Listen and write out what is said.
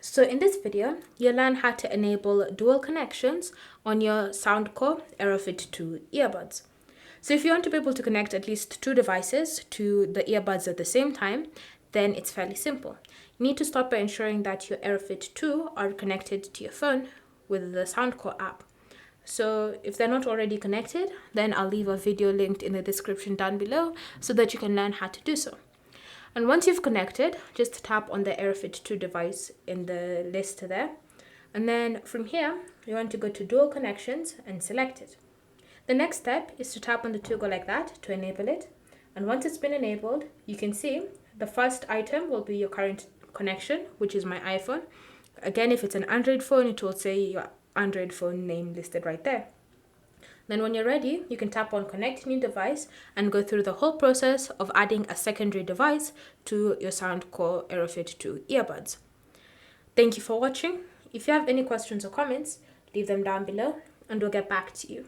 So in this video, you'll learn how to enable dual connections on your Soundcore Aerofit 2 earbuds. So if you want to be able to connect at least two devices to the earbuds at the same time, then it's fairly simple. You need to start by ensuring that your Aerofit 2 are connected to your phone with the Soundcore app. So if they're not already connected, then I'll leave a video linked in the description down below so that you can learn how to do so. And once you've connected, just tap on the Aerofit 2 device in the list there. And then from here, you want to go to dual connections and select it. The next step is to tap on the toggle like that to enable it. And once it's been enabled, you can see the first item will be your current connection, which is my iPhone. Again, if it's an Android phone, it will say your Android phone name listed right there. Then when you're ready, you can tap on connect new device and go through the whole process of adding a secondary device to your Soundcore Aerofit 2 earbuds. Thank you for watching. If you have any questions or comments, leave them down below and we'll get back to you.